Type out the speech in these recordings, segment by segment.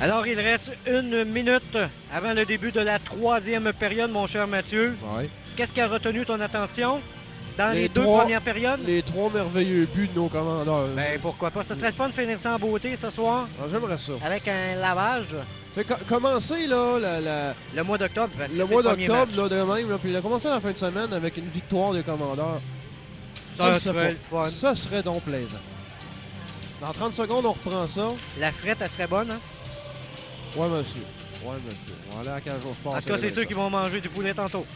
Alors, il reste 1 minute avant le début de la troisième période, mon cher Mathieu. Ouais. Qu'est-ce qui a retenu ton attention dans les deux trois- premières périodes? Les 3 merveilleux buts de nos commandeurs. Ben, pourquoi pas? Ça serait le fun de finir ça en beauté ce soir, Ah, j'aimerais ça. avec un lavage. Tu sais, commencer là, Le mois d'octobre, parce que le c'est mois premier d'octobre, match. là, de même, là, puis il a commencé la fin de semaine avec une victoire des commandeurs. Ça Je sais serait le pas. fun. Ça serait donc plaisant. Dans 30 secondes, on reprend ça. La frette, elle serait bonne, hein? Ouais, monsieur. Ouais, monsieur. On va aller à la cage au sport. En tout cas, c'est ceux qui vont manger du poulet tantôt.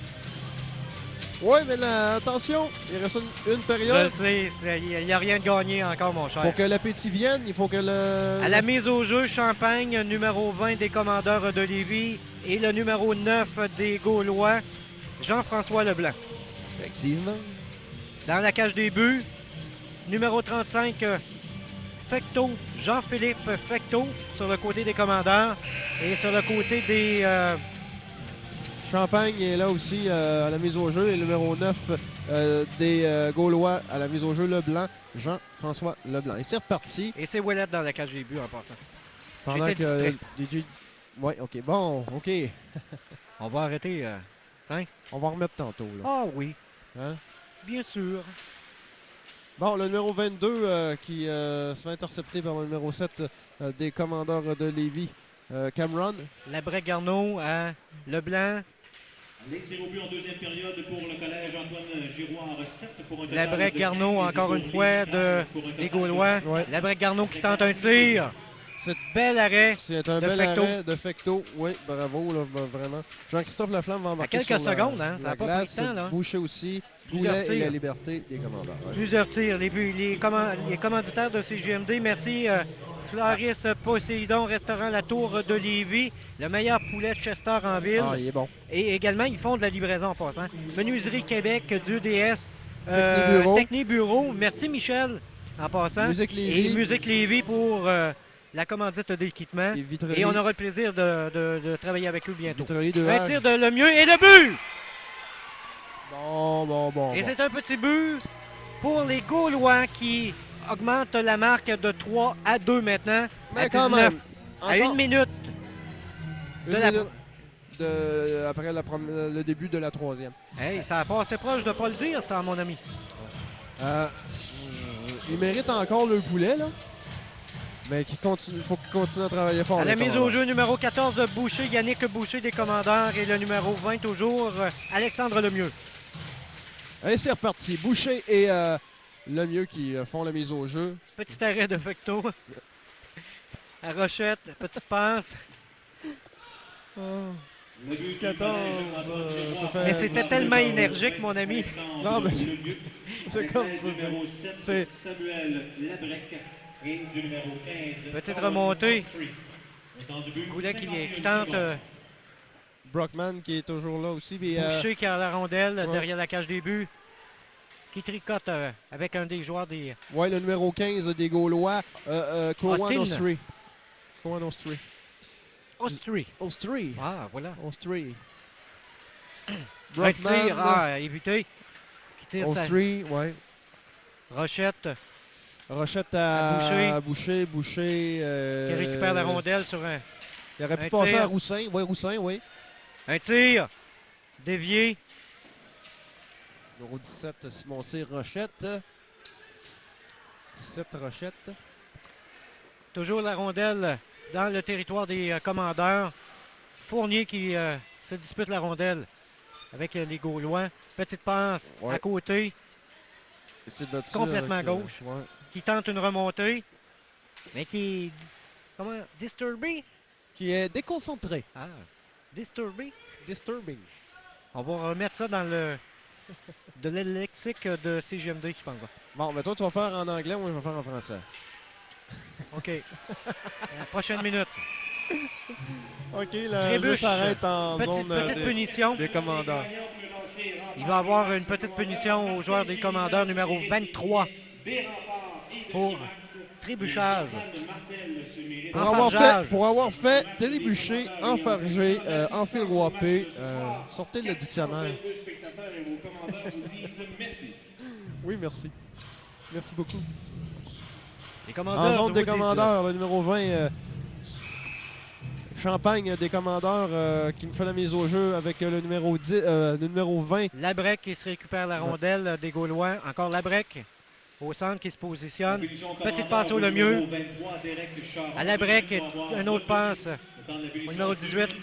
Ouais, mais là, attention, il reste une Je période. le sais, il n'y a rien de gagné encore, mon cher. Pour que l'appétit vienne, il faut que le... À la mise au jeu, Champagne, numéro 20 des commandeurs de Lévis et le numéro 9 des Gaulois, Jean-François Leblanc. Effectivement. Dans la cage des buts, numéro 35, Fecteau, Jean-Philippe Fecteau sur le côté des commandeurs et sur le côté des... Champagne est là aussi à la mise au jeu. Et le numéro 9 des Gaulois à la mise au jeu, Leblanc, Jean-François Leblanc. Et c'est reparti. Et c'est Ouellette dans la cage des buts en passant. Pendant J'étais que distrait. DJ... Ouais, OK. Bon, OK. On va arrêter. On va remettre tantôt, là. Ah oui, Hein? bien sûr. Bon, le numéro 22 qui se fait intercepter par le numéro 7 des commandeurs de Lévis, Cameron. Labrec-Garneau à Leblanc. Les tirs au but en deuxième période pour le collège Antoine Giroir, 7 pour un total Labrec-Garneau, de 15 encore une tirs au fois, but, de, 15 pour un des total de Gaulois. Ouais. Labrec-Garneau qui tente un tir. C'est Bel arrêt. C'est un De bel Fecteau. arrêt de Fecteau. Oui, bravo, là, vraiment. Jean-Christophe Laflamme va embarquer quelques sur secondes, la, hein, ça la a pas pris glace. de temps, là. Boucher aussi. Plusieurs Poulet et tirs. la liberté des commandeurs. Ouais. Plusieurs tirs. Les commanditaires de CGMD, merci. Floris Poséidon, restaurant La Tour de Lévis, le meilleur poulet de Chester en ville. Ah, il est bon. Et également, ils font de la livraison en passant. Menuiserie Québec, Dieu DS, Technibureau. Technibureau. Merci Michel en passant. Musique Lévis. Et Musique Lévis pour la commandite d'équipement. Et Vitrerie. Et on aura le plaisir de travailler avec eux bientôt. Vitrerie de Un Hague. tir de Lemieux et le but! Bon. Et c'est un petit but pour les Gaulois qui augmentent la marque de 3 à 2 maintenant. Mais à quand 19, même. à Encore 1 minute. une de la- minute après le début de la troisième. Hey, ça a passé proche de ne pas le dire, ça, mon ami. Ils méritent encore le poulet, là. Mais il faut qu'ils continuent à travailler fort. À la les mise au commandeurs. jeu, numéro 14 de Boucher, Yannick Boucher des commandeurs. Et le numéro 20 toujours, Alexandre Lemieux. Allez, c'est reparti. Boucher et Lemieux qui font la mise au jeu. Petit arrêt de Fecteau. À Rochette, petite passe. Le but du 14, collège Antoine Giroir. ça fait- Mais c'était tellement énergique, mon ami. Non, mais Le but c'est du comme collège ça, numéro c'est- 7, Samuel Labrec et du numéro 15. Petite Paul remontée. Austrie. Au temps du but, Goulet qui 51 tente secondes. Brockman qui est toujours là aussi. Puis, Boucher qui a la rondelle ouais. derrière la cage des buts. Qui tricote avec un des joueurs des... ouais, le numéro 15 des Gaulois, Cowan Austin. Austrie. Cowan Austrie. Austrie. Austrie. Ah, voilà. Austrie. Un tir, évité. Qui tire sa Austrie, ouais. Rochette. Rochette À Boucher. à Boucher. Qui récupère la rondelle sur un... Il aurait pu un passer tir. à Roussin. Ouais, Roussin, oui. Un tir. Dévié. Numéro 17, Simon Cyr Rochette. 17 Rochette. Toujours la rondelle dans le territoire des commandeurs. Fournier qui se dispute la rondelle avec les Gaulois. Petite passe Ouais. à côté. C'est de ça Complètement avec, gauche. ouais. Qui tente une remontée. Mais qui est... Comment? Disturbé? Qui est déconcentré. Ah, disturbé. Disturbing. On va remettre ça dans le de le lexique de CGMD, je pense. Bon, mais toi, tu vas faire en anglais, moi, je vais faire en français. OK. Prochaine minute. OK, le Trébuche. jeu s'arrête en zone Petite punition. des commandeurs. Il va y avoir une petite punition aux joueurs des commandeurs numéro 23 pour trébuchage. Enfargeage. Pour avoir fait télébucher, enfarger, enfiroiper, sortez le dictionnaire. Oui, merci. Merci beaucoup. Les En commandeurs zone je des vous dis, commandeurs, le numéro 20, Champagne des commandeurs qui me fait la mise au jeu avec le numéro 10, le numéro 20. Labrec qui se récupère la rondelle des Gaulois. Encore Labrec au centre qui se positionne. Petite passe au Lemieux. À Labrec, une autre passe au numéro 18.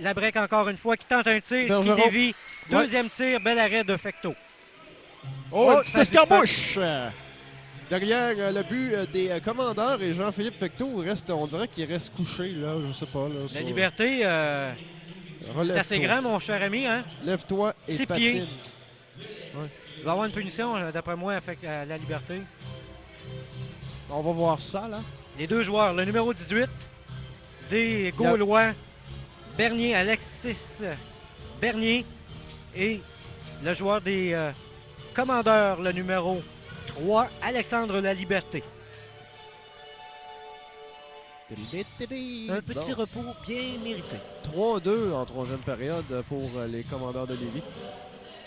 Labrec encore une fois qui tente un tir, Bergeron. qui dévie. Deuxième tir, bel arrêt de Fecteau. Oh, une petite ça escarmouche! Derrière le but des commandeurs et Jean-Philippe Fecteau, on dirait qu'il reste couché, là, je sais pas. Là, La Liberté, c'est assez grand, mon cher ami. Hein? Lève-toi et 6 patine. pieds. Il va y avoir une punition, d'après moi, à la Liberté. On va voir ça, là. Les deux joueurs, le numéro 18 des Gaulois, Bernier, Alexis Bernier, et le joueur des commandeurs, le numéro 3, Alexandre Laliberté. Un petit repos bien mérité. 3-2 en troisième période pour les commandeurs de Lévis.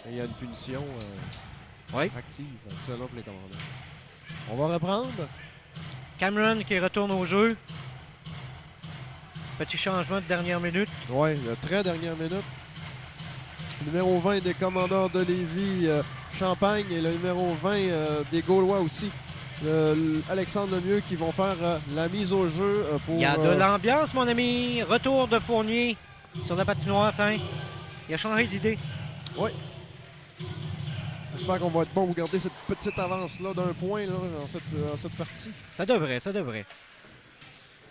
Et il y a une punition active actuellement pour les commandeurs. On va reprendre. Cameron qui retourne au jeu. Petit changement de dernière minute. Oui, la très dernière minute. Numéro 20 des commandeurs de Lévis, Champagne, et le numéro 20 des Gaulois aussi, Alexandre Lemieux, qui vont faire la mise au jeu pour... Il y a de l'ambiance, mon ami. Retour de Fournier sur la patinoire. Tiens, il a changé d'idée. Oui. J'espère qu'on va être bon pour garder cette petite avance-là d'un point là, dans cette partie. Ça devrait, ça devrait.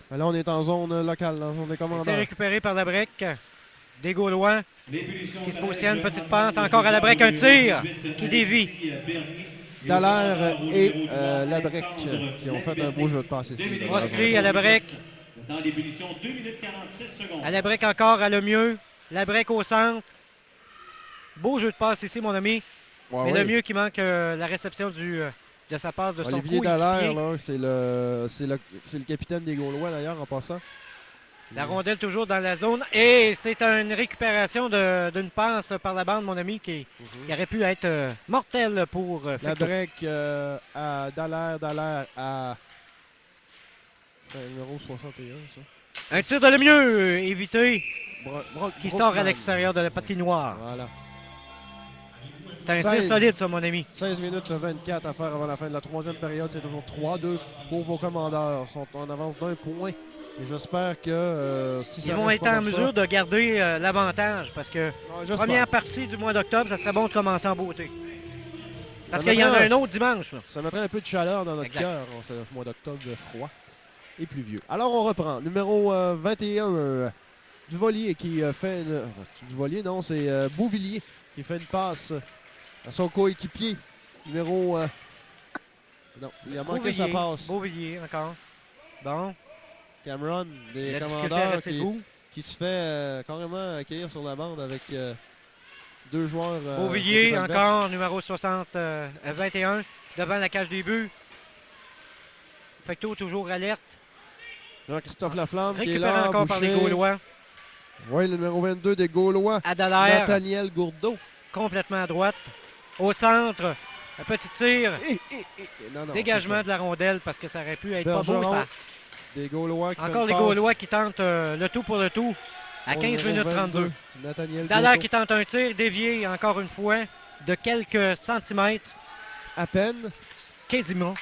Mais là, on est en zone locale, dans la zone des commandeurs. C'est récupéré par la break des Gaulois qui se positionne. Petite passe encore à la break, un tir qui dévie. Dallaire et Labrec qui ont fait un beau jeu de passe ici. Proscrit à la break. Dans des punitions, 2 minutes 46 secondes. À la break encore à Lemieux. La break au centre. Beau jeu de passe ici, mon ami. Ouais, mais ouais. Lemieux qui manque la réception de sa passe de son Olivier coéquipier. Dallaire, là, c'est le capitaine des Gaulois d'ailleurs en passant. La rondelle toujours dans la zone. Et c'est une récupération d'une passe par la bande, mon ami, qui aurait pu être mortelle pour Fecteau. Labrec à Dallaire à... C'est le numéro 61, ça. Un tir de Lemieux évité qui sort à Brockman. l'extérieur de la patinoire. Voilà. C'est un tir 16. solide, ça, mon ami. 16 minutes 24 à faire avant la fin de la troisième période. C'est toujours 3-2 pour vos commandeurs. Ils sont en avance d'un point. Et j'espère que si ça Ils vont reste être pas en comme mesure ça, de garder l'avantage parce que j'espère. première partie du mois d'octobre, ça serait bon de commencer en beauté. Parce Ça qu'il y en a mettrait un autre dimanche. Là. Ça mettrait un peu de chaleur dans notre Exact. cœur. C'est le mois d'octobre froid et pluvieux. Alors on reprend. Numéro 21, Duvolier qui fait une... C'est Duvolier? Non, c'est Beauvillier qui fait une passe à son coéquipier. Numéro... Non, il a manqué sa passe. Beauvillier encore. Bon, Cameron, des la difficulté à commandeurs rester debout. qui se fait carrément accueillir sur la bande avec deux joueurs. Beauvillier de Valbès. encore, numéro 21, devant la cage des buts. Fecteau toujours alerte. Jean-Christophe Laflamme qui est Récupéré là. encore par les Gaulois. Oui, le numéro 22 des Gaulois. À Dallaire, Nathaniel Gourdeau. complètement à droite. Au centre, un petit tir. Non, Dégagement c'est de la rondelle parce que ça aurait pu être Bergeron, pas beau, ça. ça. Des Gaulois qui fait Encore une les passe Gaulois qui tentent le tout pour le tout à au 15 numéro minutes 22, 32. Nathaniel Dallaire Gourdeau. qui tente un tir dévié encore une fois de quelques centimètres, À peine. quasiment,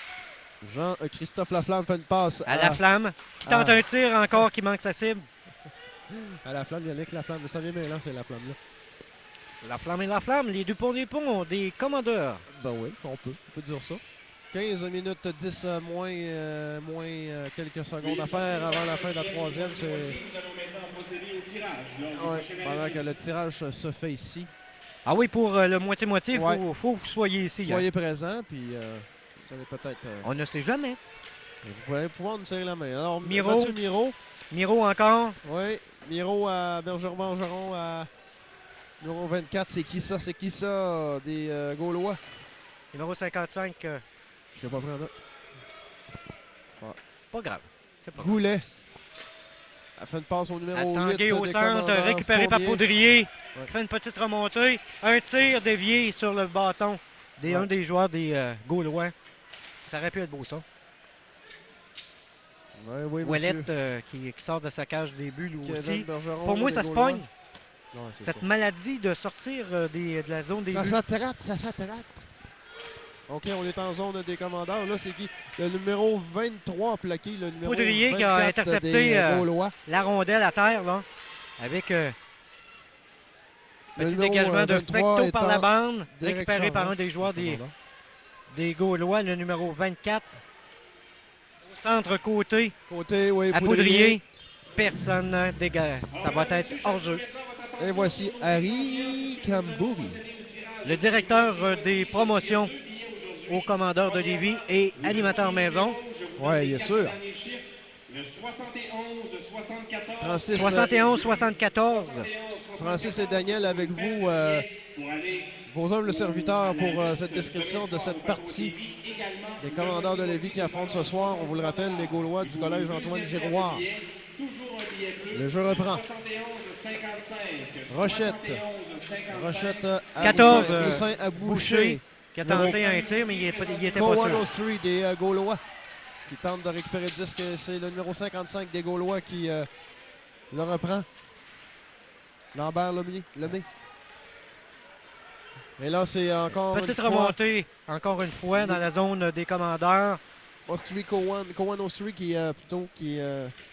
Jean-Christophe Laflamme fait une passe à la flamme. Qui tente un tir encore qui manque sa cible. à la flamme. Yannick Laflamme. Mais ça vient bien là, c'est la flamme là. La flamme, les deux ponts des commandeurs. Ben oui, on peut dire ça. 15 minutes 10 moins quelques secondes à faire avant la fin de la troisième. Nous allons maintenant procéder au tirage. Lors du Ouais, prochain pendant match. que le tirage se fait ici. Ah oui, pour le moitié-moitié, il Ouais. faut que vous soyez ici. hein. Soyez présents, puis vous allez peut-être... On ne sait jamais. vous allez pouvoir nous serrer la main. Alors, Miro. Mathieu Miro. Miro encore. Oui, Miro à Bergeron à numéro 24. C'est qui ça? C'est qui ça? Des Gaulois. Numéro 55, Je l'ai pas pris en note. pas grave. C'est pas grave. Goulet. Elle fait une passe au numéro 8. Tanguay au des centre, commandeurs récupéré par Fournier. Poudrier. Ouais. Qui fait une petite remontée. Un tir dévié sur le bâton Ouais. un des joueurs des Gaulois. Ça aurait pu être beau, ça. Ouais, oui, Ouellette qui sort de sa cage des buts, lui aussi. Bergeron, Pour moi, des ça se Gaulois. pogne. Ouais, c'est Cette ça. maladie de sortir de la zone des Ça buts. s'attrape, ça s'attrape. OK, on est en zone des commandeurs. Là, c'est qui? Le numéro 23 plaqué, le numéro Poudrier 24 qui a intercepté des Gaulois. la rondelle à terre, là, avec Le petit numéro, dégagement de 23 Fecto par la étant bande, Derek récupéré par Charon. un des joueurs Commandant. des Gaulois, le numéro 24. Au centre côté, Côté, oui, à Poudrier. Personne dégage. Ça va être hors-jeu. Et voici Harry Cambouri. Le directeur des promotions au commandeur de Lévis et animateur maison. Oui, bien sûr. Le 71-74. Francis, 71-74. Francis et Daniel avec vous, vos humbles serviteurs pour cette description de cette partie des commandeurs de Lévis qui affrontent ce soir. On vous le rappelle, les Gaulois du collège Antoine Giroir. Le jeu reprend. Rochette. Rochette à 14, Boussaint à Boucher, Boucher. qui a tenté un tir, mais il était pas Cowan sûr. Street des Gaulois qui tente de récupérer le disque. C'est le numéro 55 des Gaulois qui le reprend. Lambert Lemay. Et là, c'est encore Petite une fois remontée, encore une fois, dans la zone des commandeurs, Ostry Cowan Ostry qui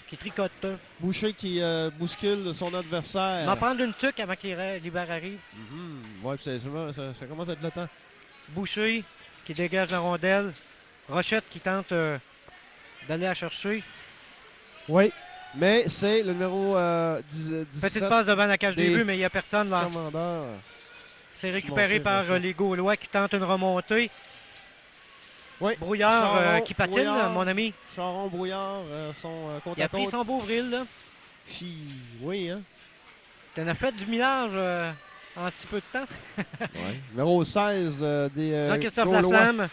qui tricote. Boucher qui bouscule son On adversaire. va prendre une tuque avant que les libères arrivent. Ouais, puis ça commence à être le temps. Boucher qui dégage la rondelle. Rochette qui tente d'aller la chercher. Oui, mais c'est le numéro 17 Petite passe devant la cage des des buts, mais il n'y a personne là. commandeur. C'est Simon récupéré Cyr, par Rochette. les Gaulois qui tentent une remontée. Oui. Brouillard Charon, qui patine, Brouillard. mon ami. Charon Brouillard sont côte Il a à pris côte. son beau vril, là. Oui, hein? Tu en as fait du millage en si peu de temps. Ouais. Numéro 16 des Jean-Christophe Gaulois. Laflamme,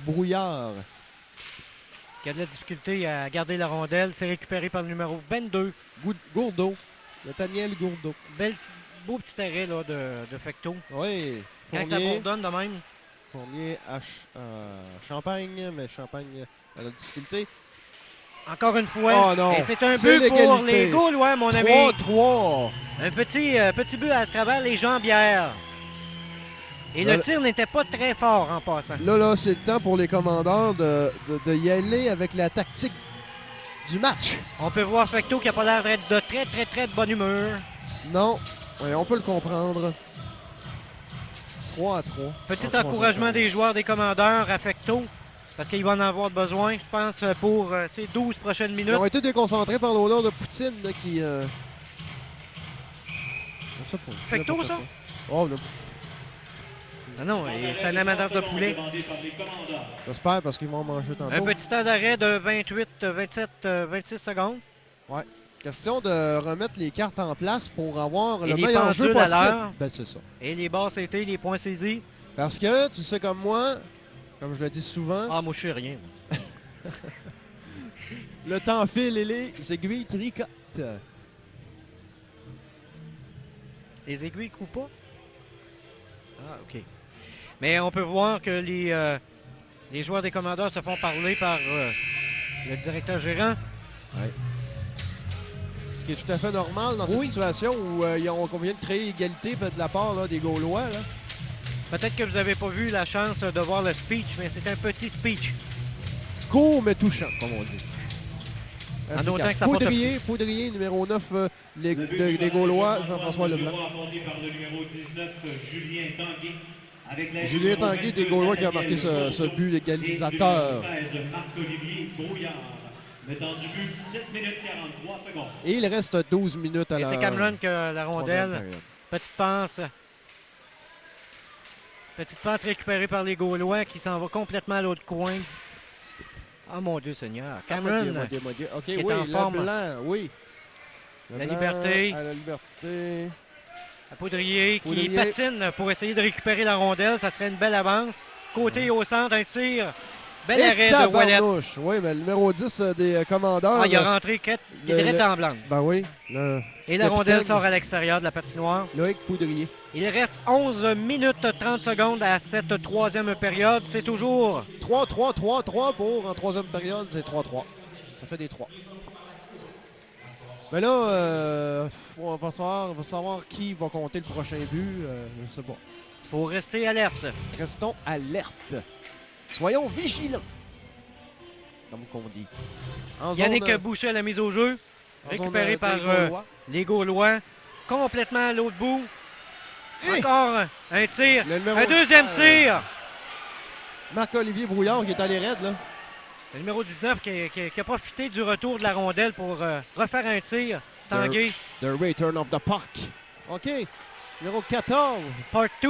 Brouillard. qui a de la difficulté à garder la rondelle. C'est récupéré par le numéro 22. Gourdeau. Nathaniel Gourdeau. Beau petit arrêt là, de Fecto. Oui. Quand ça bourdonne de même. Fournier à Champagne, mais Champagne a la difficulté. Encore une fois. Oh non. Et c'est un C'est but pour l'égalité. les Gaulois, mon ami. 3-3. Un petit but à travers les jambières. Et Là, le tir n'était pas très fort en passant. Là, c'est le temps pour les commandeurs de y aller avec la tactique du match. On peut voir Fecto qui n'a pas l'air d'être de très de bonne humeur. Non, ouais, on peut le comprendre. 3-3. Petit En troisième encouragement période. des joueurs des commandeurs à Fecto. Parce qu'il va en avoir besoin, je pense, pour ces 12 prochaines Ils minutes. ont été déconcentrés par l'odeur de Poutine là, qui... Je sais pas. Fecto, N'importe ça? quoi. Oh, Ah non, c'est un amateur de poulet. j'espère parce qu'ils vont manger tantôt. Un petit temps d'arrêt de 28, 27, 26 secondes. Question de remettre les cartes en place pour avoir Et le les meilleur jeu pendules à possible. l'heure. Ben, c'est ça. Et les barres CT, les points saisis. Parce que, tu sais comme moi, comme je le dis souvent, Ah, moi, je sais rien. le temps file et les aiguilles tricotent. Les aiguilles ne coupent pas? Ah, OK. Mais on peut voir que les joueurs des commandeurs se font parler par le directeur gérant. Ce qui est tout à fait normal dans cette situation où on vient de créer égalité de la part là, des Gaulois. Là. Peut-être que vous n'avez pas vu la chance de voir le speech, mais c'est un petit speech. Court mais touchant, comme on dit. En autant Efficace. que ça porte- Poudrier, numéro 9 des Gaulois, Jean-François Leblanc. Par le numéro 19, Julien Tanguay. Avec la Julien Tanguay des Gaulois qui a marqué ce but égalisateur. 16, Marc-Olivier Brouillard. Mettant du but 7 minutes 43 secondes. Et il reste 12 minutes à Et la c'est Cameron que la troisième rondelle. période. Petite passe. Petite passe récupérée par les Gaulois qui s'en va complètement à l'autre coin. Ah mon Dieu Seigneur. Cameron, OK, est oui, en forme. Leblanc, oui. La Leblanc liberté. À la liberté. à Poudrier qui Poudrier. patine pour essayer de récupérer la rondelle. Ça serait une belle avance. Côté au centre, un tir. Bel Et arrêt de Ouellet. tabarnouche. Oui, mais le numéro 10 des commandeurs. Ah, il a là, rentré il le- est direct en blanc. Ben oui. Et la capitaine. rondelle sort à l'extérieur de la patinoire. Loïc Poudrier. Il reste 11 minutes 30 secondes à cette troisième période. C'est toujours 3-3 pour en troisième période, c'est 3-3. Ça fait des 3. Mais là, on va savoir qui va compter le prochain but. Je ne sais pas. Il faut rester alerte. Restons alertes. Soyons vigilants. Comme qu'on dit. En Yannick zone, Boucher à la mise au jeu. en Récupéré zone, par des Gaulois. les Gaulois. Complètement à l'autre bout. Et Encore un tir. le numéro Un deuxième 16, tir. Marc-Olivier Brouillard qui est allé raide, là. Le numéro 19 qui a profité du retour de la rondelle pour refaire un tir. Tanguay, The return of the puck. OK. Numéro 14. part 2.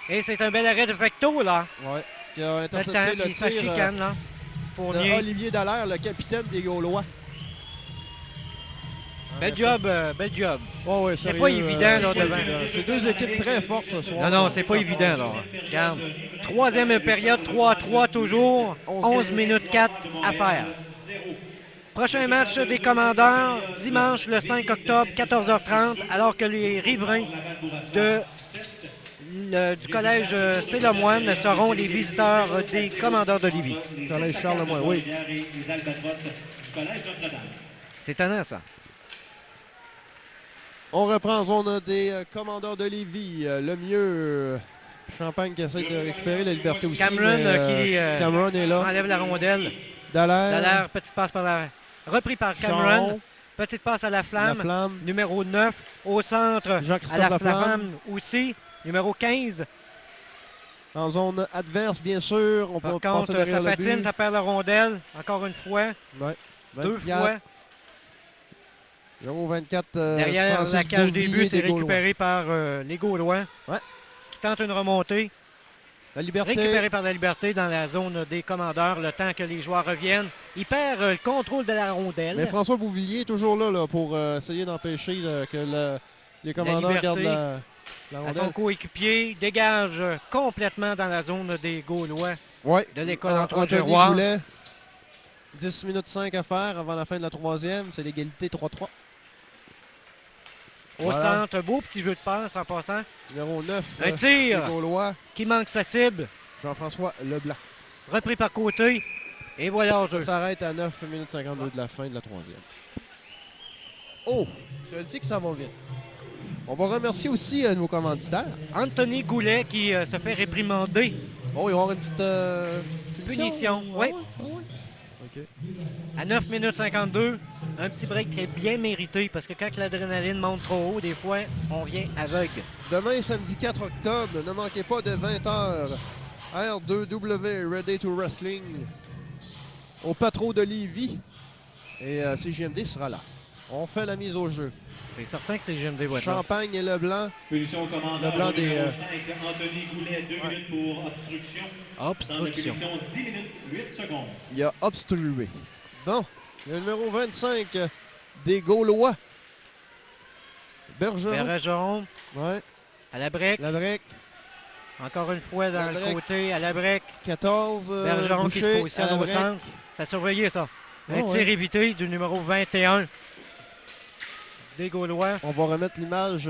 Et c'est un bel arrêt de Vecto, là. Ouais. Qui a Le intercepté temps, le puis ça tir chicane, là. de Fournier. Olivier Dallaire, le capitaine des Gaulois. Bel job, bel job. Oh, ouais, C'est sérieux, pas évident, là, c'est pas devant. évident. C'est deux équipes très fortes ce soir. Non, c'est pas évident, là. Regarde. Troisième période, 3-3 toujours. 11 minutes 4 à faire. Prochain match des Commandeurs, dimanche le 5 octobre, 14h30, alors que les riverains du collège Célomoine seront les visiteurs des Commandeurs de Lévis. Collège Charlemagne, oui. C'est étonnant, ça. On reprend en zone des Commandeurs de Lévis. Le mieux, Champagne qui essaie de récupérer la liberté aussi. Cameron mais, qui Cameron est là. enlève la rondelle. Dallaire, Petite passe par la... Repris par Cameron. Charon, Petite passe à la la Flamme. Flamme, Numéro 9 au centre. À Jean-Christophe la Laflamme. Flamme aussi. Numéro 15. En zone adverse, bien sûr. On Par peut passer contre, derrière ça le patine, but. ça perd la rondelle. Encore une fois. Ouais. 2 24, fois. Numéro 24, Derrière Francis la cage des Bouvier buts, c'est des Gaulois. récupéré par les Gaulois. Ouais. Qui tentent une remontée. La liberté. Récupéré par la Liberté dans la zone des Commandeurs. Le temps que les joueurs reviennent. Il perd le contrôle de la rondelle. Mais François Bouvillier est toujours là, pour essayer d'empêcher que les Commandeurs Liberté. gardent la À son rondelle. coéquipier, dégage complètement dans la zone des Gaulois Ouais. de l'école Antoine Anthony Giroir. Goulet. 10 minutes 5 à faire avant la fin de la troisième. C'est l'égalité 3-3. Au Voilà. centre, beau petit jeu de passe en passant. Numéro 9, Un tir les Gaulois, qui manque sa cible. Jean-François Leblanc. Repris par côté. Et voilà en jeu. Ça s'arrête à 9 minutes 52 de la fin de la troisième. Oh, je dis que ça va vite. On va remercier aussi nos commanditaires. Anthony Goulet qui se fait réprimander. Oh, il va y avoir une petite Punition, Ah oui. ouais? Ah ouais? OK. À 9 minutes 52, un petit break très bien mérité parce que quand l'adrénaline monte trop haut, des fois, on vient aveugle. Demain, samedi 4 octobre, ne manquez pas de 20h. R2W Ready to Wrestling au Patro de Lévis. Et CJMD sera là. On fait la mise au jeu. C'est certain que c'est GMD Voiture. Champagne et Leblanc. Punition au commandeur Le blanc des, numéro 5, Anthony Goulet, 2 minutes pour obstruction. Dans la Obstruction. punition, 10 minutes, 8 secondes. Il a obstrué. Bon, le numéro 25 des Gaulois. Bergeron. Bergeron Ouais. à la break. La break. Encore une fois dans La le break. côté, à la break. 14. Bergeron qui se Boucher, à positionne la au break. centre. Ça surveillait ça. Un Oh, tir ouais. évité du numéro 21 des Gaulois. On va remettre l'image.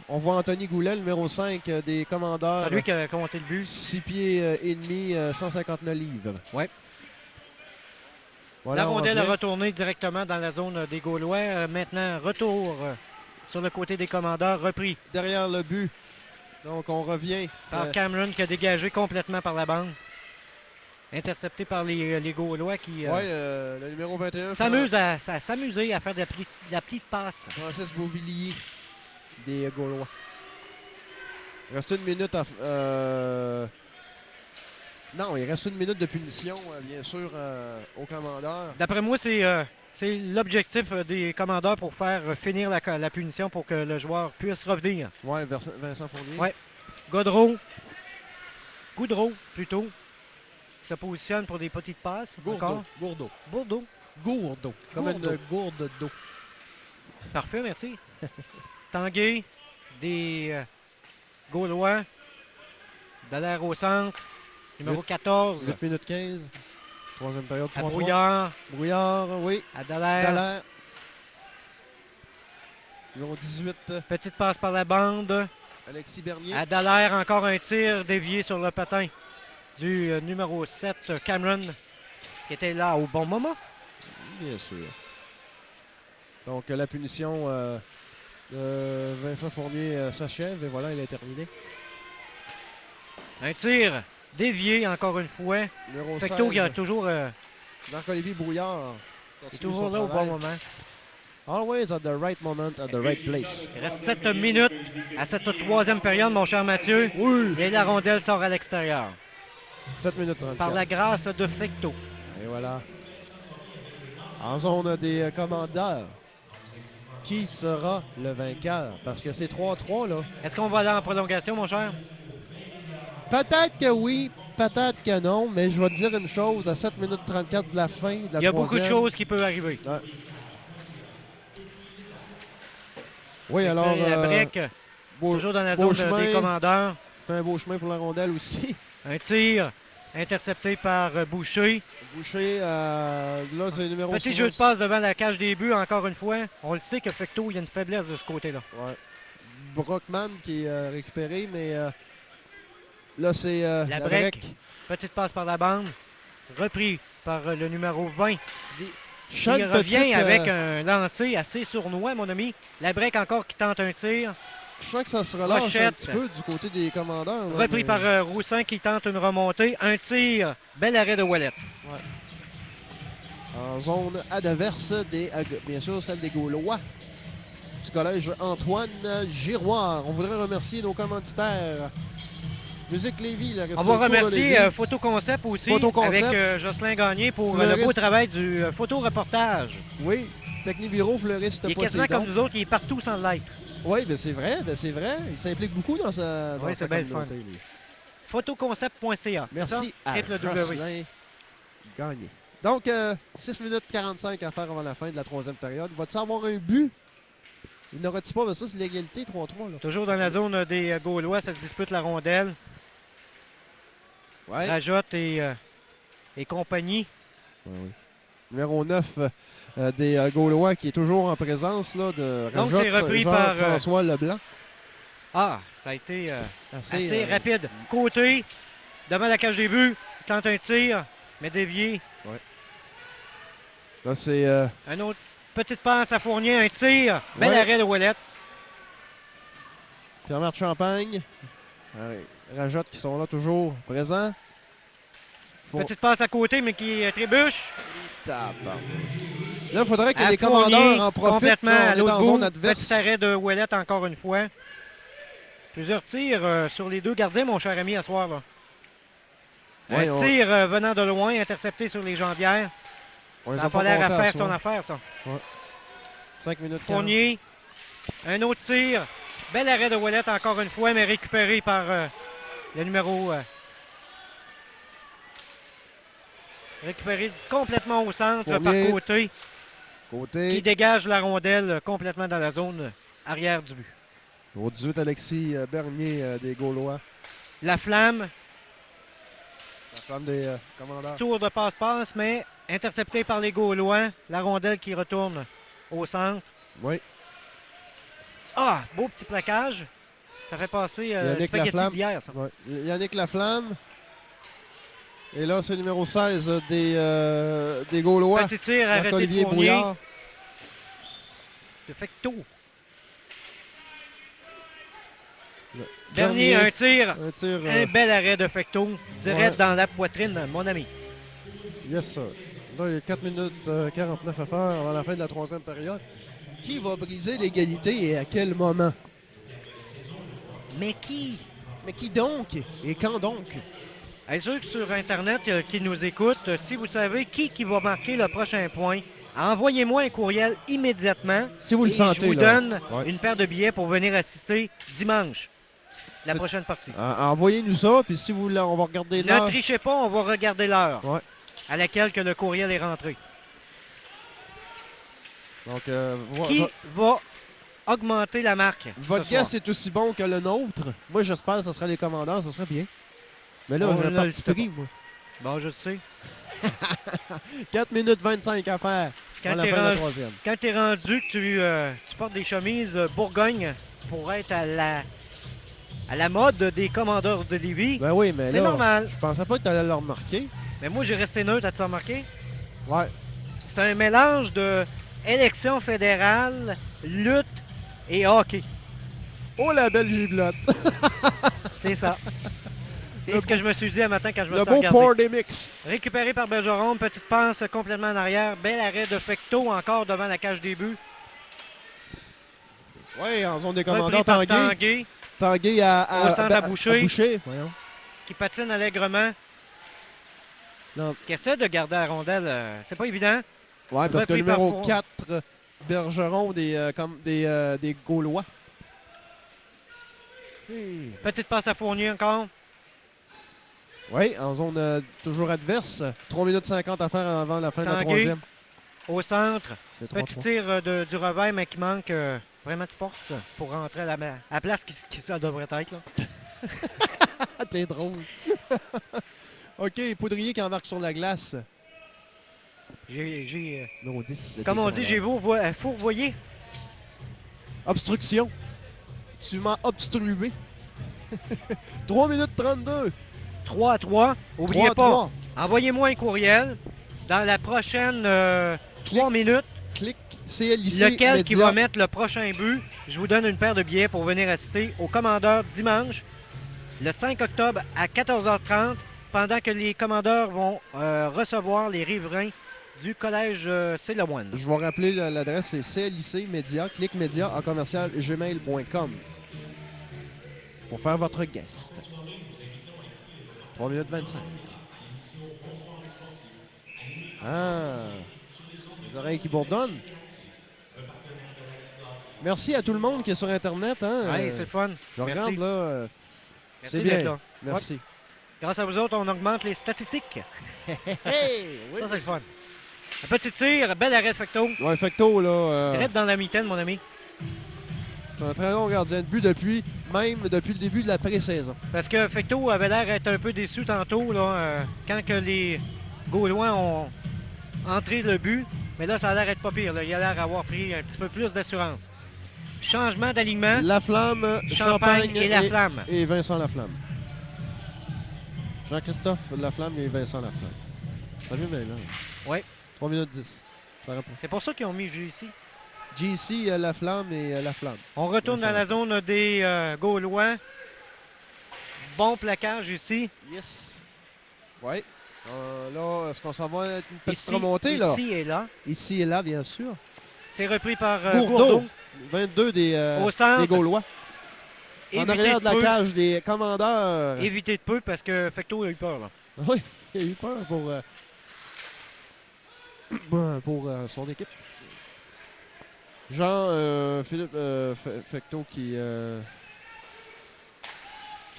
On voit Anthony Goulet, le numéro 5 des Commandeurs. C'est lui qui a compté le but. 6 pieds et demi, 159 livres. Ouais. Voilà, La on rondelle a revient. retourné directement dans la zone des Gaulois. Maintenant, retour sur le côté des Commandeurs, repris Derrière le but. Donc, on revient. par Ça- Cameron qui a dégagé complètement par la bande. Intercepté par les Gaulois qui Ouais, le numéro 21. s'amusent à s'amuser à faire de la pli de passe. Francis Beauvillier des Gaulois. Il reste une minute à... Non, il reste une minute de punition, bien sûr, au commandeur. D'après moi, c'est l'objectif des Commandeurs pour faire finir la punition pour que le joueur puisse revenir. Ouais, Vincent Fournier. Ouais. Goudreau, plutôt, se positionne pour des petites passes. Encore. Gourdeau. Bourdeau. Comme Gourdeau. une gourde d'eau. Parfait, merci. Tanguay, des Gaulois. Dallaire au centre. Numéro 14. 8 minutes 15. Troisième période. À 3-3. Brouillard. Brouillard, oui. À Dallaire. Dallaire. Numéro 18, Petite passe par la bande. Alexis Bernier. À Dallaire, encore un tir dévié sur le patin du numéro 7, Cameron, qui était là au bon moment. bien sûr. Donc, la punition de Vincent Fournier s'achève et voilà, elle est terminée. Un tir dévié encore une fois. Numéro Fecteau 16, qui a toujours, Marc-Olivier Brouillard. est continue toujours son là au bon travail. moment. Always at the right moment, at the right place. Il reste 7 minutes à cette troisième période, mon cher Mathieu. Oui! Et la rondelle sort à l'extérieur. 7 minutes 34. Par la grâce de Fecteau. Et voilà. En zone des commandeurs. Qui sera le vainqueur? Parce que c'est 3-3, là. Est-ce qu'on va aller en prolongation, mon cher? Peut-être que oui, peut-être que non, mais je vais te dire une chose. À 7 minutes 34 de la fin de la Il y a beaucoup de troisième- choses qui peuvent arriver. Ouais. Oui, alors, La break, beau, toujours dans la beau zone des chemin. commandeurs. fait un beau chemin pour la rondelle aussi. Un tir intercepté par Boucher. Boucher, là, c'est le numéro Petit 6. jeu de passe devant la cage des buts, encore une fois. On le sait que Fecteau, il y a une faiblesse de ce côté-là. Ouais. Brockman qui est récupéré, mais là, c'est La break. Petite passe par la bande. Repris par le numéro 20. Sean Il revient Petit, avec un lancer assez sournois, mon ami. La break encore qui tente un tir. je crois que ça se relâche un Rochette. petit peu du côté des commandeurs. là, Repris mais- par Roussin qui tente une remontée. Un tir. Bel arrêt de Wallet. En zone adverse, bien sûr, celle des Gaulois du collège Antoine Giroir. On voudrait remercier nos commanditaires. Musique Lévis, le On Resto va Tour de remercier Lévis. Photo Concept aussi, Photo Concept. avec Jocelyn Gagné pour le Fleuriste. beau travail du photo-reportage. Oui, Technibureau, fleuriste Il est quasiment Poséidon. comme nous autres, il est partout sans l'être. Oui, ben c'est vrai, c'est vrai. Il s'implique beaucoup dans sa, Oui, c'est bien le communauté, lui. Photoconcept.ca. Merci à www. Jocelyn Gagné. Donc, 6 minutes 45 à faire avant la fin de la troisième période. Va-t-il avoir un but? Il n'aurait-il pas? Mais ça, c'est l'égalité 3-3. Là. Toujours dans la zone des Gaulois, ça se dispute la rondelle. Ouais. Rajotte et compagnie. Ouais, oui. Numéro 9 des Gaulois qui est toujours en présence là, de Donc, Rajotte, c'est repris par, Jean-François Leblanc. Ah, ça a été assez euh, rapide. Côté, devant la cage des buts, il tente un tir, mais dévié. Là, c'est Un autre petite passe à Fournier, un tir. Bel Ouais. arrêt de Wallet. Pierre-Marc Champagne. Rajotte qui sont là toujours présents. Petite passe à côté, mais qui trébuche. Tabarnouche. Là, il faudrait que À les Fournier, commandeurs en profitent. complètement Là, à on est l'autre en bout. zone adverse. Petit arrêt de Wallet encore une fois. Plusieurs tirs sur les deux gardiens, mon cher ami, à soir. Là. Ouais, un on- tir venant de loin, intercepté sur les jambières. On les Ça a n'a pas l'air à comptés faire soir. son affaire, ça. 5 minutes 40. Fournier, un autre tir. Bel arrêt de Wallet encore une fois, mais récupéré par le numéro... récupéré complètement au centre Fournier. par côté, qui Côté. dégage la rondelle complètement dans la zone arrière du but. Au 18, Alexis Bernier des Gaulois. La flamme, La femme des commandeurs. petit tour de passe-passe, mais intercepté par les Gaulois. La rondelle qui retourne au centre. Oui. Ah, beau petit plaquage. Ça fait passer le Yannick spaghetti Laflamme. d'hier, ça. Ouais. Yannick Laflamme. Et là, c'est le numéro 16 des Gaulois. Petit tir arrêté de Marc-Olivier Fournier. Brouillard. De Fecteau. Le- Dernier, un tir. Un tir. Un bel arrêt de Fecteau. Direct Ouais. dans la poitrine, mon ami. Yes, sir. Là, il y a 4 minutes 49 à faire avant la fin de la troisième période. Qui va briser l'égalité et à quel moment? Mais qui? Mais qui donc? Et quand donc? À ceux sur Internet qui nous écoutent, si vous savez qui va marquer le prochain point, envoyez-moi un courriel immédiatement. Si vous le et sentez, je vous là. donne Ouais. une paire de billets pour venir assister dimanche, la C'est- prochaine partie. Envoyez-nous ça, puis si vous voulez, on va regarder l'heure. Ne trichez pas, on va regarder l'heure Ouais. à laquelle que le courriel est rentré. Donc, Qui va augmenter la marque votre ce soir? guest est aussi bon que le nôtre. Moi, j'espère que ce sera les commandeurs, ce serait bien. Mais là, On j'ai ne pas le petit sait prix, moi. Bon, je sais. 4 minutes 25 à faire Quand à la t'es fin de la rendu- troisième. Quand tu es rendu que tu portes des chemises Bourgogne pour être à la mode des commandeurs de Lévis, Ben oui, mais c'est là, normal. je pensais pas que tu allais le remarquer. Mais moi, j'ai resté neutre, as-tu remarqué? Ouais. C'est un mélange de élection fédérale, lutte et hockey. Oh, la belle giblotte! C'est ça. C'est ce que je me suis dit un matin quand je me Le suis beau regardé. pour des mix. Récupéré par Bergeron, petite passe complètement en arrière. Bel arrêt de Fecteau encore devant la cage des buts. Oui, en zone des Repris commandants, par Tanguay. Tanguay, Tanguay Au centre à Boucher. Voyons. qui patine allègrement. Non. Qui essaie de garder la rondelle. C'est pas évident. Ouais, parce que le Repris par numéro Four- 4, Bergeron, des Gaulois. Petite passe à Fournier encore. Oui, en zone toujours adverse. 3 minutes 50 à faire avant la fin de la Tanguay. troisième. Au centre. C'est Petit 3-3. tir du revers, mais qui manque vraiment de force pour rentrer à la place qui ça devrait être. Là. Ah, t'es drôle. OK, Poudrier qui embarque sur la glace. Numéro 10. Comme on dit, j'ai fourvoyé. Obstruction. Tu m'as obstrué. 3 minutes 32. 3-3. Oubliez 3-3. pas, envoyez-moi un courriel dans la prochaine 3 minutes. Clic, CLIC, Lequel qui média. va mettre le prochain but. Je vous donne une paire de billets pour venir assister au Commandeur dimanche, le 5 octobre à 14h30, pendant que les commandeurs vont recevoir les riverains du collège Célomoine. Je vais rappeler l'adresse, c'est CLIC Média, clic média en commercial gmail.com pour faire votre guest. 3 minutes 25. Ah, les oreilles qui bourdonnent. Merci à tout le monde qui est sur Internet. Hein? Ouais, c'est le fun. Je Merci. regarde là. Merci c'est d'être bien. là. Merci. Ouais. Grâce à vous autres, on augmente les statistiques. Hey, oui. Ça, c'est le fun. Un petit tir, bel arrêt de Fecteau. Ouais, Fecteau, là. Direct dans la mitaine, mon ami. C'est un très bon gardien de but depuis le début de la pré-saison. Parce que Fecteau avait l'air d'être un peu déçu tantôt, là, quand que les Gaulois ont entré le but. Mais là, ça a l'air d'être pas pire. Là. Il a l'air d'avoir pris un petit peu plus d'assurance. Changement d'alignement. La Flamme, Champagne et La Flamme. Et Vincent Laflamme. Jean-Christophe Laflamme et Vincent Laflamme. Ça vient bien là. Oui. 3 minutes 10. Ça répond. C'est pour ça qu'ils ont mis JC. JC, Laflamme et Laflamme. On retourne dans la zone des Gaulois. Bon plaquage ici. Yes. Oui. Là, est-ce qu'on s'en va être une petite Ici, remontée là? ici et là. Ici et là, bien sûr. C'est repris par Gourdeau. Gourdeau. 22 Au centre. des Gaulois. En Évitez arrière de la peu. cage des commandeurs. Évitez de peu parce que Fecteau a eu peur. Là. Oui, il a eu peur pour son équipe. Jean-Philippe Fecteau qui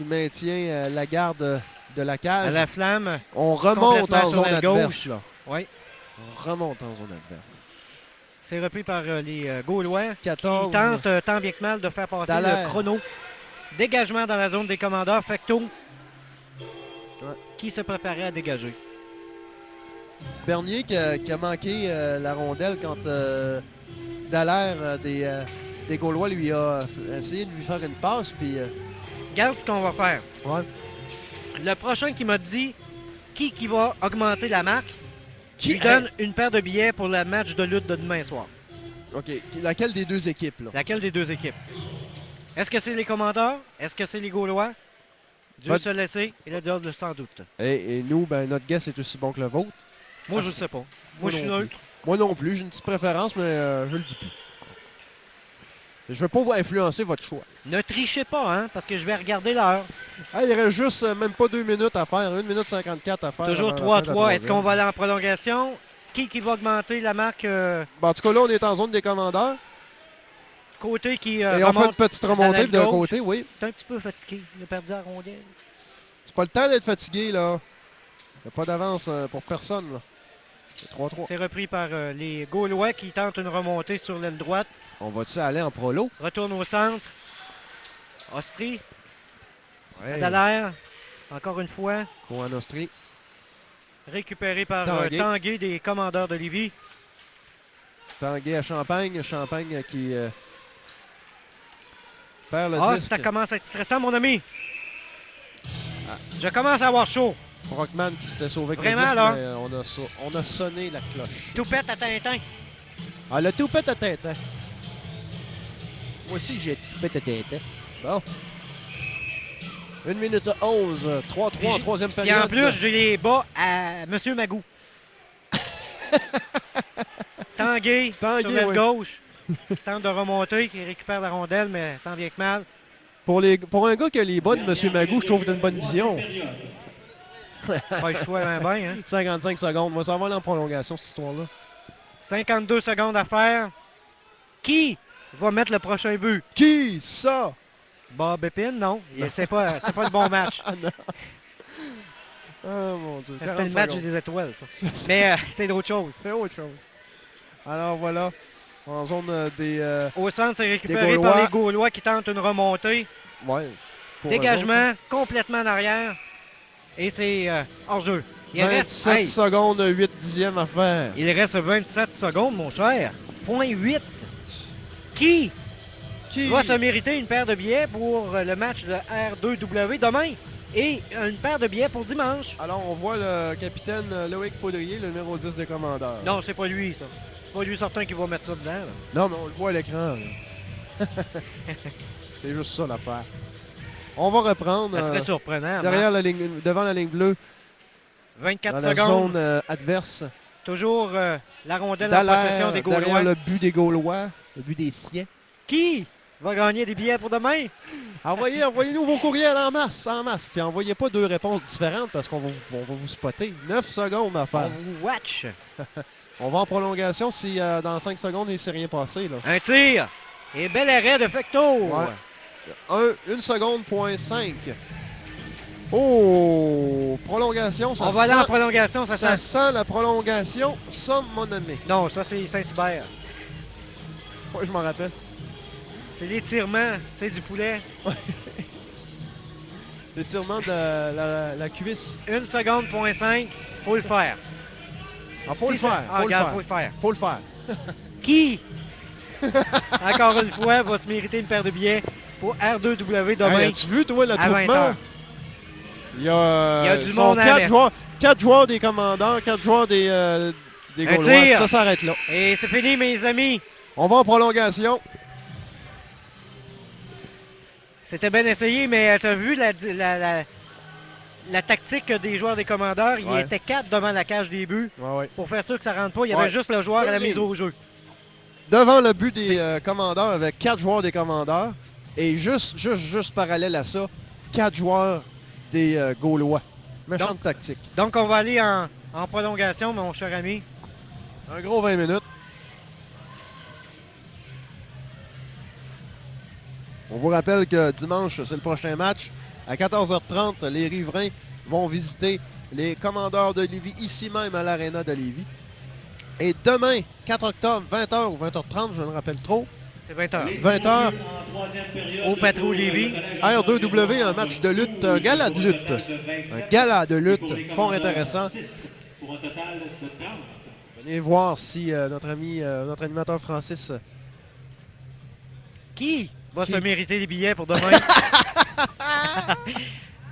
maintient la garde de la À cage. La Flamme. On remonte complètement en sur zone l'aile adverse. gauche. Là. Oui. On remonte en zone adverse. C'est repris par les Gaulois. 14. Qui tentent tant bien que mal de faire passer Dallaire. le chrono. Dégagement dans la zone des commandeurs. Fecteau Ouais. qui se préparait à dégager. Bernier qui a manqué la rondelle quand Dallaire des Gaulois lui a essayé de lui faire une passe. Puis, Regarde ce qu'on va faire. ouais. Le prochain qui m'a dit qui va augmenter la marque, Qui il donne une paire de billets pour le match de lutte de demain soir. OK. Laquelle des deux équipes? Là? Laquelle des deux équipes? Est-ce que c'est les commandeurs? Est-ce que c'est les Gaulois? Dieu se laisser et le diable sans doute. Et nous, ben, notre guess est aussi bon que le vôtre. Moi, je ne sais pas. Moi, je suis non plus. neutre. Moi non plus. J'ai une petite préférence, mais je le dis plus. Je ne veux pas vous influencer votre choix. Ne trichez pas, hein, parce que je vais regarder l'heure. Ah, il reste juste même pas 2 minutes à faire. 1 minute 54 à faire. Toujours avant la fin de la 3-3. Est-ce qu'on troisième. va aller en prolongation? Qui va augmenter la marque Ben, en tout cas, là, on est en zone des commandeurs. côté qui Et on fait une remonte? petite remontée l'aile d'un gauche. côté, oui. T'es un petit peu fatigué. Il a perdu la rondelle. C'est pas le temps d'être fatigué, là. Il n'y a pas d'avance pour personne, là. C'est 3-3. C'est repris par les Gaulois qui tentent une remontée sur l'aile droite. On va-tu aller en prolo? Retourne au centre. Ostrie. Ouais. Dallaire. Encore une fois. Coan Ostrie. Récupéré par Tanguay. Tanguay des commandeurs de Lévis. Tanguay à Champagne. Champagne qui perd le Ah, disque. ça commence à être stressant, mon ami. Je commence à avoir chaud. Brockman qui s'était sauvé avec Vraiment, le disque, là? mais on a sonné la cloche. Toupette à Tintin. Ah, le toupette à Tintin. Moi aussi, j'ai toupette à Tintin. Bon. 1 minute 11, 3-3 en troisième Et période. en plus, j'ai les bas à M. Magou. Tanguay, sur l'aile oui. gauche, qui tente de remonter, qui récupère la rondelle, mais tant bien que mal. Pour un gars qui a les bas de M. Magou, je trouve que c'est une bonne vision. Pas le choix, ben, hein. 55 secondes. Moi, ça va aller en prolongation, cette histoire-là. 52 secondes à faire. Qui va mettre le prochain but? Qui ça? Bob Épine, non. C'est pas le bon match. Ah non. Oh mon Dieu. C'est 40 le match secondes. des étoiles, ça. Mais c'est d'autres choses. C'est autre chose. Alors voilà, en zone des... Au centre, c'est récupéré Gaulois. par les Gaulois qui tentent une remontée. ouais. pour eux Dégagement complètement en arrière. Et c'est hors-jeu. Il autres. reste, 27 secondes, 8 dixièmes à faire. il reste 27 secondes, mon cher. Point 8. Qui Qui? va se mériter une paire de billets pour le match de R2W demain et une paire de billets pour dimanche? Alors, on voit le capitaine Loïc Poudrier, le numéro 10 des commandeurs. Non, c'est pas lui, ça. C'est pas lui certain qui va mettre ça dedans. Là. Non, mais on le voit à l'écran. là. C'est juste ça l'affaire. On va reprendre Ça serait surprenant. derrière la ligne, devant la ligne bleue, 24 dans la secondes. zone adverse. Toujours la rondelle en Dallaire, possession des derrière Gaulois. le but des Gaulois, le but des siens. Qui va gagner des billets pour demain? Envoyez-nous vos courriels en masse. Puis envoyez pas deux réponses différentes parce qu'on va vous spotter. 9 secondes à On faire. vous watch. On va en prolongation si dans 5 secondes il ne s'est rien passé. Là. Un tir. Et bel arrêt de Fecto. Ouais. 1 seconde, point 5. Oh! Prolongation, ça On va aller en sent, prolongation, ça ça sent. sent la prolongation, ça, mon ami. Non, ça c'est Saint-Hubert. Moi, je m'en rappelle. C'est l'étirement, c'est du poulet. L'étirement de la cuisse. 1 seconde, point 5. Faut le faire. Ah, faut le Si ça- faire. Ah, Faut le regarde, faire. faut le faire. Faut le faire. Qui, encore une fois, va se mériter une paire de billets pour R2W demain? Hey, as-tu vu, toi, à 20 l'attroupement? heures. Il y a du sont monde à l'est. 4 joueurs des commandants, 4 joueurs des Gaulois. tir. Ça s'arrête là. Et c'est fini, mes amis. On va en prolongation. C'était bien essayé, mais tu as vu la tactique des joueurs des commandeurs. Il Ouais. était 4 devant la cage des buts. Ouais. Pour faire sûr que ça rentre pas, il y avait Ouais. juste le joueur à la mise au jeu. Devant le but des commandeurs, avec 4 joueurs des commandeurs. Et juste parallèle à ça, 4 joueurs des Gaulois. Méchante tactique. Donc, on va aller en prolongation, mon cher ami. Un gros 20 minutes. On vous rappelle que dimanche, c'est le prochain match. À 14h30, les riverains vont visiter les commandeurs de Lévis, ici même à l'Arena de Lévis. Et demain, 4 octobre, 20h ou 20h30, je ne me rappelle trop, C'est 20h. 20h, Au Patrouille Lévis. R2W, un match de lutte, un gala de lutte. Un gala de lutte, fort intéressant. Pour un total de 30. Venez voir si notre animateur Francis... Qui va Qui? se mériter les billets pour demain?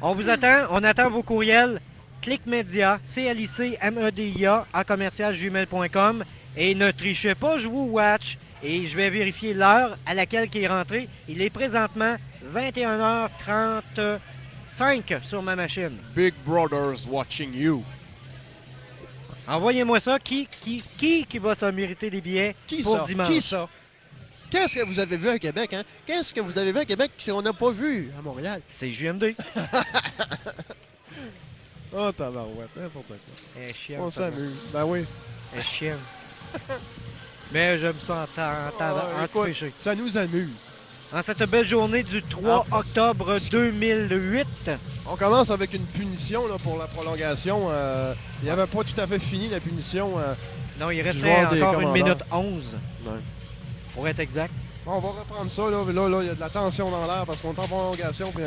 On vous attend. On attend vos courriels. Clic Média, CLIC-MEDIA à commercial-gmail.com. Et ne trichez pas, je vous watch. Et je vais vérifier l'heure à laquelle il est rentré. Il est présentement 21h35 sur ma machine. Big Brother's watching you. Envoyez-moi ça. Qui va se mériter des billets Qui pour ça? dimanche? Qui ça? Qu'est-ce que vous avez vu à Québec, hein? Qu'est-ce que vous avez vu à Québec qu'on n'a pas vu à Montréal? C'est JMD. Oh, tabarouette, n'importe quoi. Elle est chienne. On ça, s'amuse. Ben oui. Elle est chienne. Mais j'aime ça en anti-péché. Ça nous amuse. En cette belle journée du 3 octobre 2008, On commence avec une punition là, pour la prolongation. Il n'avait pas tout à fait fini la punition. non, il restait joueur des encore 1 commandeurs. minute 11, Ouais. pour être exact. Bon, on va reprendre ça. Là, il y a de la tension dans l'air parce qu'on est en prolongation. Puis,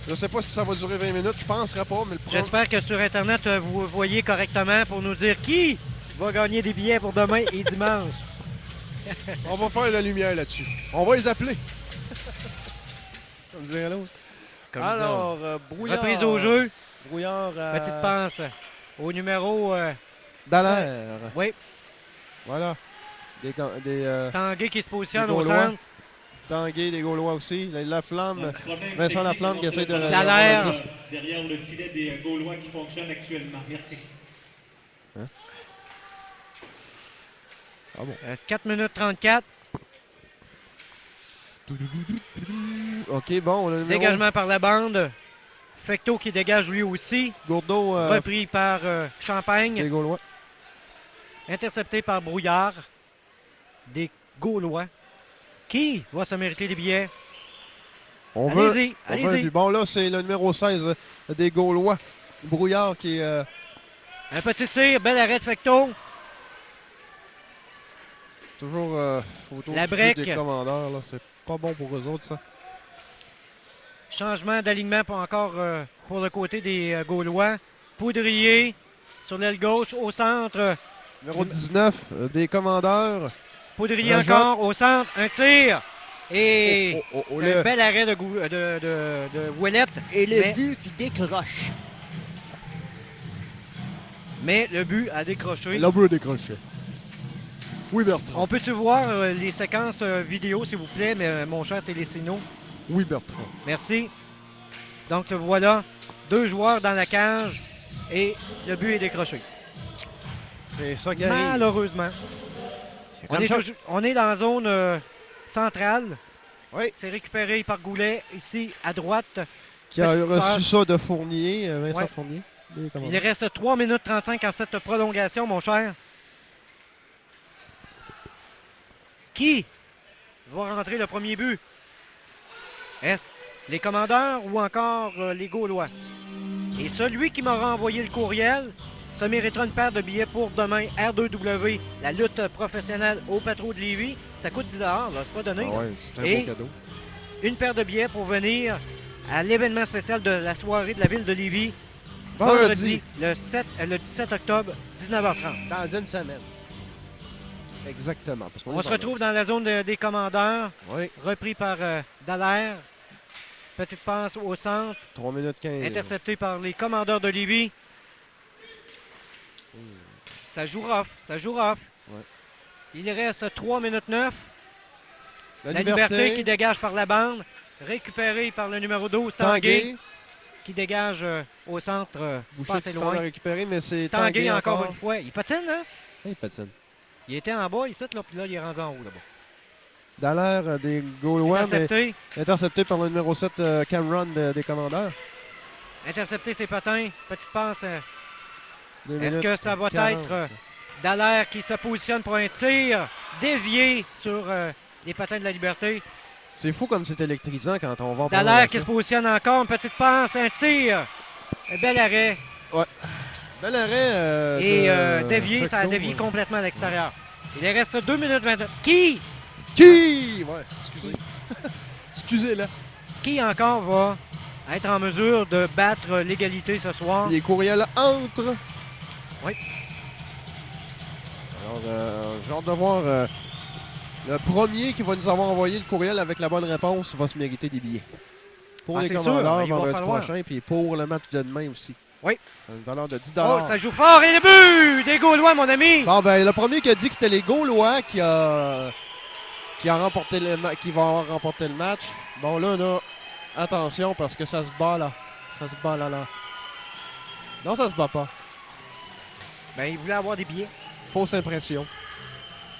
je sais pas si ça va durer 20 minutes. Je penserais pas, mais le J'espère que sur Internet, vous voyez correctement pour nous dire qui va gagner des billets pour demain et dimanche. on va faire la lumière là-dessus. On va les appeler. Comme dirait l'autre. Comme Alors, ça. brouillard. Reprise au jeu. Brouillard. Petite passe au numéro Dallaire. oui, Voilà. Tanguay qui se positionne des au Gaulois. centre. Tanguay, des Gaulois aussi. Laflamme. Vincent Laflamme qui essaie de... Dallaire. Derrière le filet des Gaulois qui fonctionne actuellement. Merci. Hein? Ah bon. 4 minutes 34. OK, bon. Le numéro... Dégagement par la bande. Fecteau qui dégage lui aussi. Gourdeau. Repris par Champagne. Des Gaulois. Intercepté par Brouillard. Des Gaulois. Qui va se mériter des billets? On veut... Allez-y, on veut allez-y. du- Bon, là, c'est le numéro 16 des Gaulois. Brouillard qui est... Un petit tir, bel arrêt de Fecteau. toujours photo La break. des commandeurs. Là. C'est pas bon pour eux autres, ça. Changement d'alignement pour encore pour le côté des Gaulois. Poudrier sur l'aile gauche au centre. Numéro 19 des commandeurs. Poudrier Rajotte. encore au centre. Un tir. Et c'est le- un bel arrêt de Ouellette. Et le Mais- but qui décroche. Mais le but a décroché. La bleue décroché. Oui, Bertrand. On peut-tu voir les séquences vidéo, s'il vous plaît, mon cher Télésino? Oui, Bertrand. Merci. Donc, voilà, 2 joueurs dans la cage et le but est décroché. C'est ça qui arrive. Malheureusement. On est dans la zone centrale. Oui. C'est récupéré par Goulet, ici, à droite. Qui a Petite reçu passe. ça de Fournier, Vincent Ouais. Fournier. des Il commandeurs. reste 3 minutes 35 en cette prolongation, mon cher. Qui va rentrer le premier but? Est-ce les commandeurs ou encore les Gaulois? Et celui qui m'a renvoyé le courriel se méritera une paire de billets pour demain R2W, la lutte professionnelle au Patro de Lévis. Ça coûte 10 là, c'est pas donné. Ah ouais, c'est un Et- beau cadeau. Une paire de billets pour venir à l'événement spécial de la soirée de la ville de Lévis. Vendredi. Le 17 octobre, 19h30. Dans une semaine. Exactement. Parce qu'on On est se retrouve dans la zone des commandeurs, Oui, repris par Dallaire. Petite passe au centre, 3 minutes 15. intercepté par les commandeurs de Lévis. Ça joue rough, ça joue rough. Ouais. Il reste 3 minutes 9. La La liberté qui dégage par la bande, récupéré par le numéro 12, Tanguay, Tanguay. qui dégage au centre, Boucher pas assez qui tente de loin. récupérer, mais c'est Tanguay Tanguay encore une fois. Il patine, hein? Il patine. Il était en bas, ici, là, puis là, il est rendu en haut, là-bas. Dallaire des Gaulois, Intercepté, mais intercepté par le numéro 7 Cameron des commandeurs. intercepté ses patins. Petite passe. 2 Est-ce minutes que ça va 40. être Dallaire qui se positionne pour un tir dévié sur les patins de la liberté? C'est fou comme c'est électrisant quand on va en Dallaire qui se prolongation. positionne encore, une petite passe, un tir. Un bel arrêt. Bel arrêt Et de dévié, ça a Fecteau. dévié complètement à l'extérieur. Il reste 2 minutes 29. Qui? Ouais, excusez. Excusez-la. Qui encore va être en mesure de battre l'égalité ce soir? Les courriels entrent. Oui. Alors, j'ai hâte de voir le premier qui va nous avoir envoyé le courriel avec la bonne réponse va se mériter des billets. Pour Ah, les c'est sûr, commandeurs il va vendredi falloir. prochain, puis pour le match de demain aussi. Oui. Une valeur de 10 Oh, ça joue fort et le but des Gaulois, mon ami! Bon, ben, le premier qui a dit que c'était les Gaulois qui va remporter le match. Bon, là, attention parce que ça se bat là. Ça se bat là. Non, ça se bat pas. Ben, il voulait avoir des billets. Fausse impression.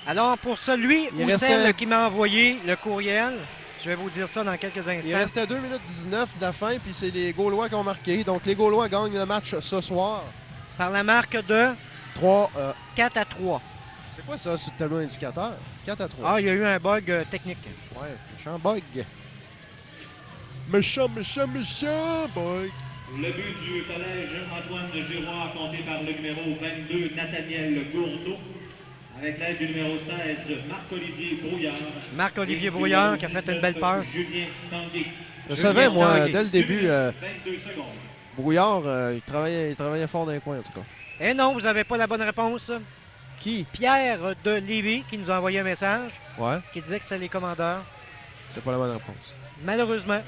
Alors, pour celui Il ou restait- celle qui m'a envoyé le courriel, je vais vous dire ça dans quelques instants. Il restait 2 minutes 19 de la fin, puis c'est les Gaulois qui ont marqué. Donc, les Gaulois gagnent le match ce soir. Par la marque de 3. 4 à 3. C'est quoi ça, c'est tellement indicateur? 4 à 3. Ah, il y a eu un bug technique. Ouais, méchant bug. Méchant bug. Le but du collège Antoine Giroir, compté par le numéro 22, Nathaniel Gourdeau, avec l'aide du numéro 16, Marc-Olivier Brouillard. Marc-Olivier Et du Brouillard numéro qui a fait une 19, belle passe. Julien Tanguay. Je savais, moi, Tanguay. dès le début, 22 secondes. Brouillard, il travaillait fort dans les coins, en tout cas. Et non, vous n'avez pas la bonne réponse. Qui? Pierre de Lévis qui nous a envoyé un message Ouais, qui disait que c'était les commandeurs. c'est pas la bonne réponse. Malheureusement,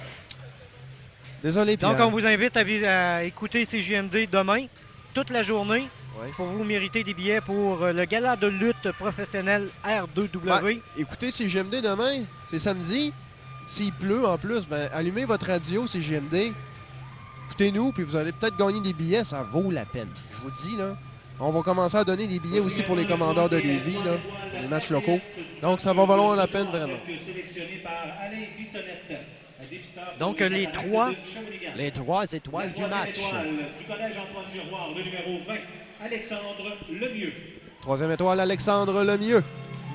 Désolé, Pierre. Donc, on vous invite à écouter CJMD demain, toute la journée, Ouais. pour vous mériter des billets pour le gala de lutte professionnelle R2W. Ouais, écoutez CJMD demain, c'est samedi. S'il pleut en plus, ben allumez votre radio CJMD. Écoutez-nous, puis vous allez peut-être gagner des billets, ça vaut la peine. Je vous dis, là. On va commencer à donner des billets aussi pour les commandeurs de Lévis, là, les matchs locaux. Donc, ça va valoir la peine, vraiment. Donc, les 3 étoiles du match. Du collège Antoine Giroir, le numéro 20, Alexandre Lemieux. 3e étoile, Alexandre Lemieux.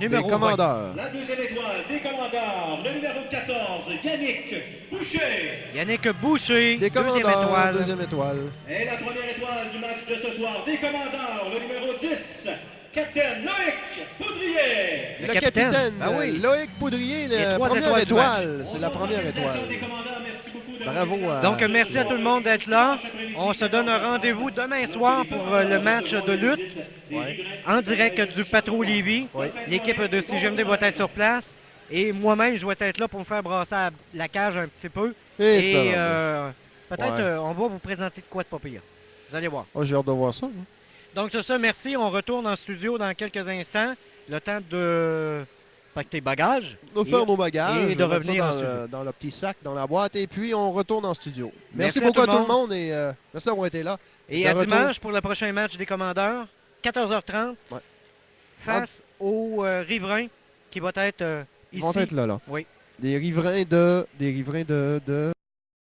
Numéro des 20. commandeurs. La 2e étoile des commandeurs, le numéro 14, Yannick Boucher. Yannick Boucher, Des 2e commandeurs, étoile. 2e étoile. Et la première étoile du match de ce soir, des commandeurs, le numéro 10, Capitaine Loïc Poudrier. Le capitaine, ben oui. Loïc Poudrier, Les la 3 première étoiles du match. étoile. C'est la première étoile. Des commandeurs, merci beaucoup de Bravo à... Donc, merci à tout le monde d'être là. On se donne un rendez-vous demain soir pour le match de lutte Ouais. en direct du Patro Lévis. Ouais. L'équipe de CGMD va être sur place. Et moi-même, je vais être là pour me faire brasser la cage un petit peu. Et Et peut-être Ouais. on va vous présenter de quoi de pas pire. Vous allez voir. Oh, j'ai hâte de voir ça. Hein. Donc, c'est ça, merci. On retourne en studio dans quelques instants. Le temps de packer tes bagages. De faire nos bagages, et de mettre ça revenir en dans studio. dans le petit sac, dans la boîte, et puis on retourne en studio. Merci Merci à beaucoup tout à le tout le monde et merci d'avoir été là. Et De à retour. dimanche pour le prochain match des commandeurs, 14h30, Ouais. face aux riverains qui va être Ils ici. vont être là. Oui. Des riverains de